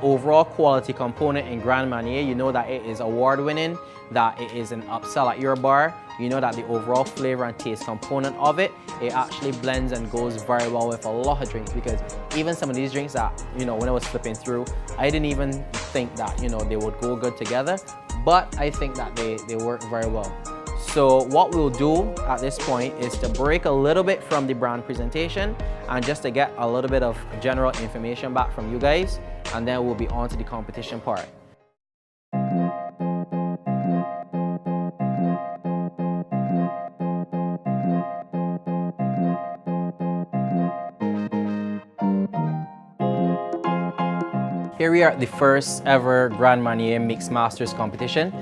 overall quality component in Grand Marnier. You know that it is award-winning, that it is an upsell at your bar. You know that the overall flavor and taste component of it, it actually blends and goes very well with a lot of drinks, because even some of these drinks that, you know, when I was flipping through, I didn't even think that, you know, they would go good together, but I think that they work very well. So what we'll do at this point is to break a little bit from the brand presentation and just to get a little bit of general information back from you guys, and then we'll be on to the competition part. Here we are at the first ever Grand Marnier Mixed Masters competition.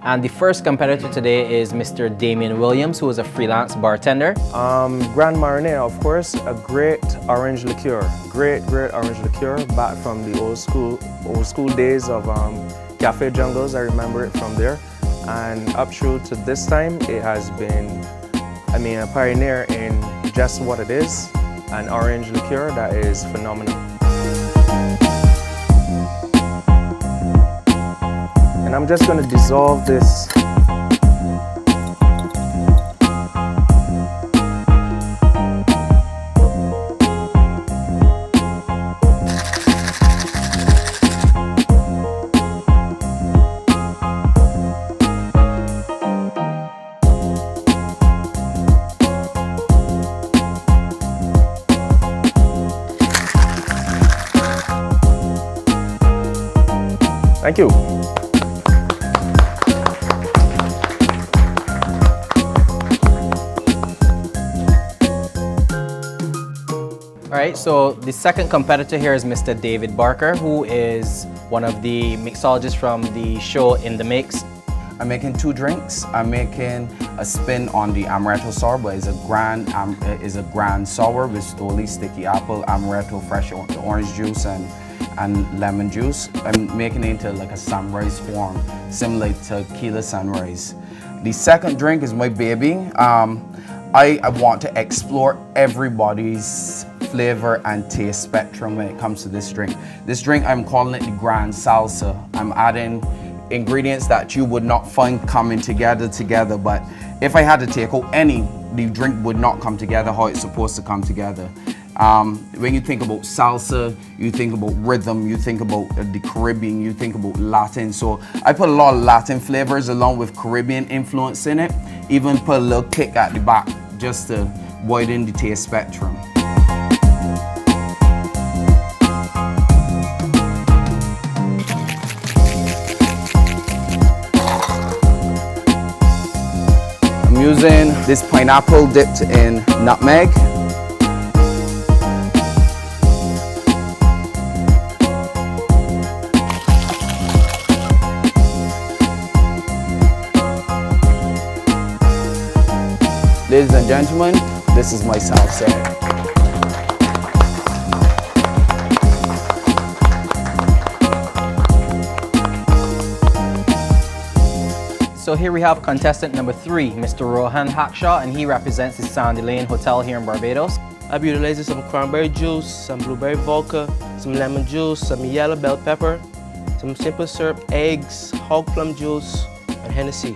And the first competitor today is Mr. Damien Williams, who is a freelance bartender. Grand Marnier, of course, a great orange liqueur. Great orange liqueur, back from the old school days of Cafe Jungles. I remember it from there. And up through to this time, it has been, a pioneer in just what it is, an orange liqueur that is phenomenal. And I'm just going to dissolve this. Thank you. Alright, so the second competitor here is Mr. David Barker, who is one of the mixologists from the show In the Mix. I'm making two drinks. I'm making a spin on the amaretto sour, but it's a grand sour with Stoli, sticky apple, amaretto, fresh orange juice, and lemon juice. I'm making it into like a sunrise form, similar to tequila sunrise. The second drink is my baby. I want to explore everybody's flavor and taste spectrum when it comes to this drink. This drink, I'm calling it the Grand Salsa. I'm adding ingredients that you would not find coming together, but if I had to take out any, the drink would not come together how it's supposed to come together. When you think about salsa, you think about rhythm, you think about the Caribbean, you think about Latin. So I put a lot of Latin flavors along with Caribbean influence in it, even put a little kick at the back just to widen the taste spectrum. I'm using this pineapple dipped in nutmeg. Ladies and gentlemen, this is my salsa. So here we have contestant number 3, Mr. Rohan Hackshaw, and he represents the Sandy Lane Hotel here in Barbados. I've utilized some cranberry juice, some blueberry vodka, some lemon juice, some yellow bell pepper, some simple syrup, eggs, hog plum juice, and Hennessy.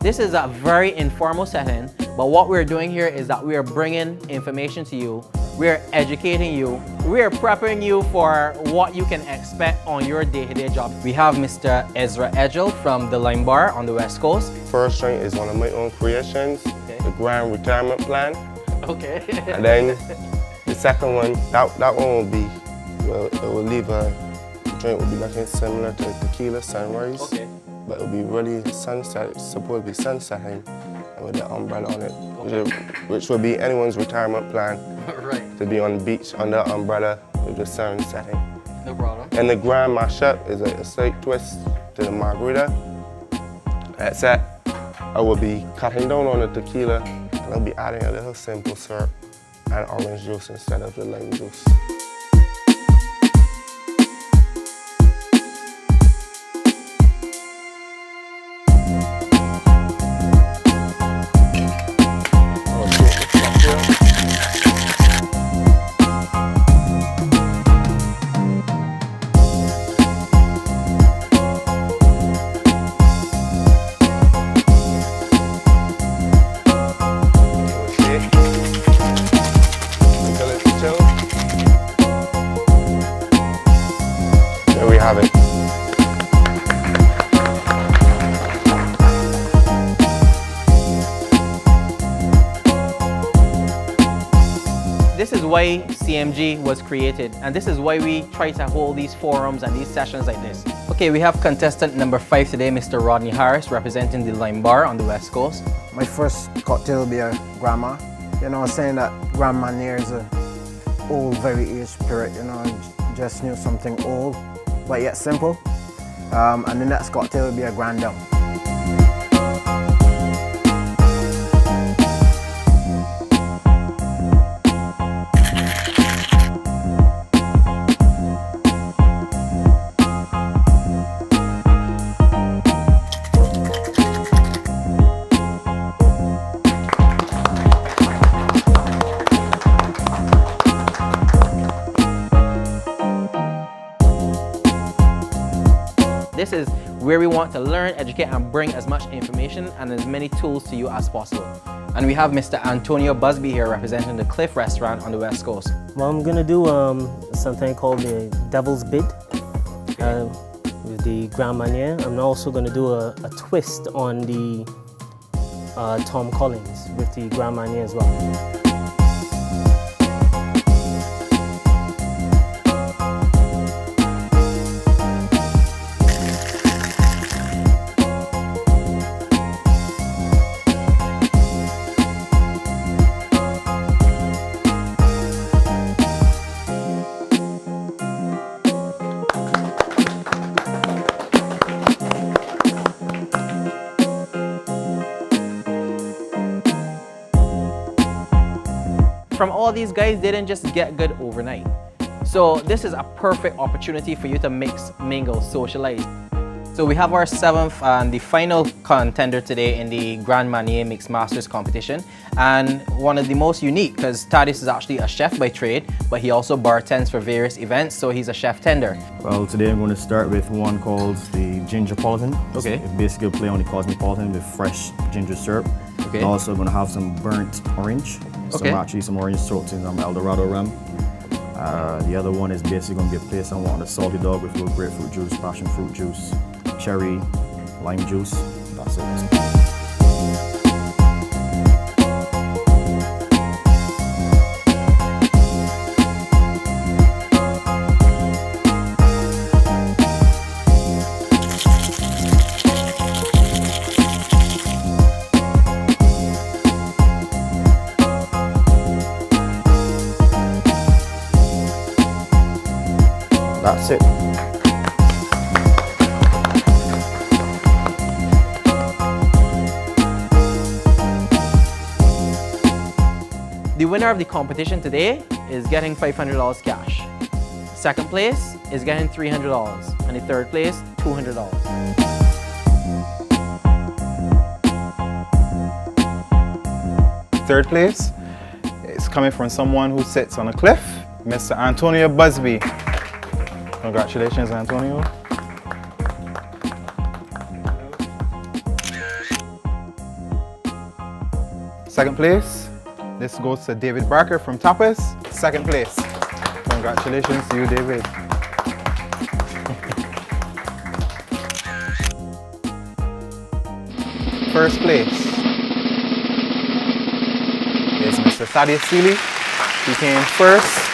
This is a very informal setting, but what we're doing here is that we are bringing information to you, we are educating you, we are preparing you for what you can expect on your day-to-day job. We have Mr. Ezra Edgel from the Lime Bar on the West Coast. First drink is one of my own creations, the Grand Retirement Plan. Okay. And then the second one, that one will be, well, it will leave a drink will be looking similar to tequila sunrise. Okay. But it'll be really sunset, it's supposed to be sunsetting with the umbrella on it, which will be anyone's retirement plan. Right. To be on the beach under the umbrella with the sun setting. No problem. And the Grand Marnier is a slight twist to the margarita. That's it. I will be cutting down on the tequila and I'll be adding a little simple syrup and orange juice instead of the lime juice. There we have it. This is why CMG was created, and this is why we try to hold these forums and these sessions like this. Okay, we have contestant number 5 today, Mr. Rodney Harris, representing the Lime Bar on the West Coast. My first cocktail will be a Grand Marnier. You know, saying that Grand Marnier is a old, very aged spirit, you know, just knew something old, but yet simple. And the next cocktail will be a Grand Dame. This is where we want to learn, educate, and bring as much information and as many tools to you as possible. And we have Mr. Antonio Busby here representing the Cliff Restaurant on the West Coast. Well, I'm gonna do something called the Devil's Bid with the Grand Marnier. I'm also gonna do a twist on the Tom Collins with the Grand Marnier as well. From all these guys, they didn't just get good overnight. So this is a perfect opportunity for you to mix, mingle, socialize. So we have our 7th and the final contender today in the Grand Marnier Mixed Masters competition. And one of the most unique, because Thaddeus is actually a chef by trade, but he also bartends for various events, so he's a chef tender. Well, today I'm going to start with one called the Gingerpolitan. Okay. It's basically a play on the Cosmopolitan with fresh ginger syrup. Okay. And also going to have some burnt orange. Okay. Some orange soaked in some Eldorado rum. The other one is basically going to be a place I want a salty dog with a little grapefruit juice, passion fruit juice, cherry, lime juice. That's it. That's it. The winner of the competition today is getting $500 cash. Second place is getting $300, and the third place, $200. Third place is coming from someone who sits on a cliff, Mr. Antonio Busby. Congratulations, Antonio. Second place, this goes to David Barker from Tapas. Second place. Congratulations to you, David. First place is Mr. Thaddeus Seeley. He came first.